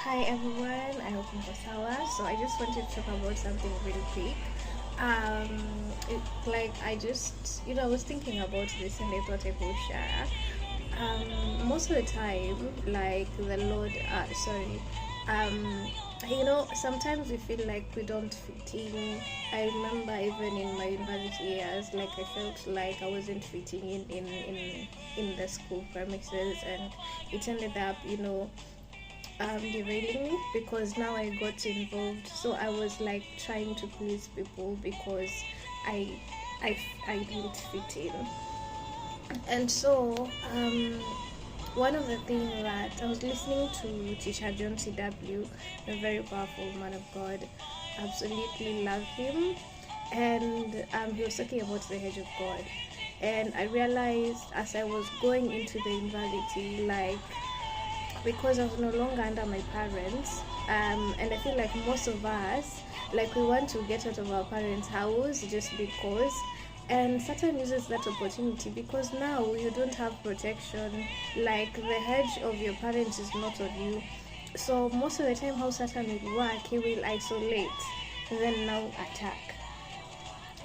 Hi everyone, I hope you're sawa. So I just wanted to talk about something really quick. I was thinking about this and I thought I could share. Most of the time, like the Lord, sometimes we feel like we don't fit in. I remember even in my university years, like I felt like I wasn't fitting in the school premises, and it ended up, derailing me because now I got involved. So I was like trying to please people because I I didn't fit in. And so one of the things that I was listening to Teacher John C.W., a very powerful man of God, absolutely love him, and he was talking about the hedge of God. And I realized as I was going into the university, like because I was no longer under my parents. And I feel like most of us, like we want to get out of our parents' house just because. And Satan uses that opportunity because now you don't have protection. Like the hedge of your parents is not on you. So most of the time, how Satan will work, he will isolate, and then now attack.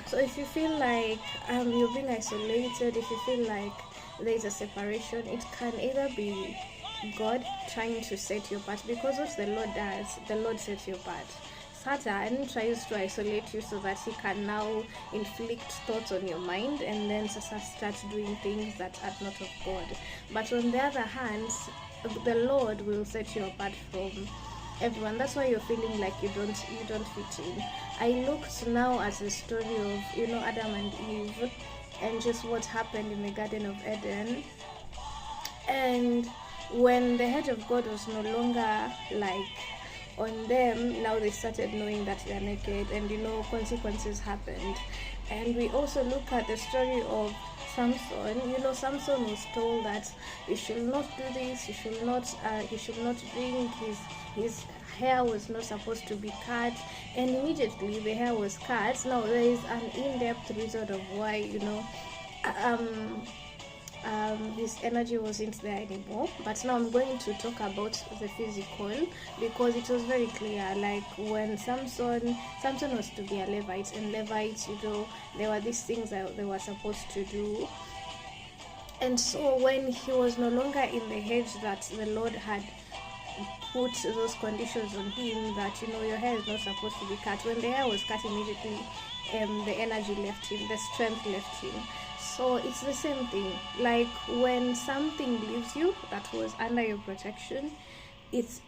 So if you feel like you're being isolated, if you feel like there is a separation, it can either be God trying to set you apart, because what the Lord does, the Lord sets you apart. Satan tries to isolate you so that he can now inflict thoughts on your mind and then start doing things that are not of God. But on the other hand, the Lord will set you apart from everyone. That's why you're feeling like you don't fit in. I looked now at the story of Adam and Eve and just what happened in the Garden of Eden. And when the hedge of God was no longer like on them, now they started knowing that they are naked, and consequences happened. And we also look at the story of Samson. Samson was told that you should not do this, he should not drink, his hair was not supposed to be cut, and immediately the hair was cut. Now there is an in-depth reason of why, um his energy wasn't there anymore. But now I'm going to talk about the physical, because it was very clear. Like when Samson was to be a Levite, and Levites, there were these things that they were supposed to do. And so when he was no longer in the hedge that the Lord had put those conditions on him, that your hair is not supposed to be cut, when the hair was cut immediately, the energy left him, the strength left him. So it's the same thing. Like when something leaves you that was under your protection, it's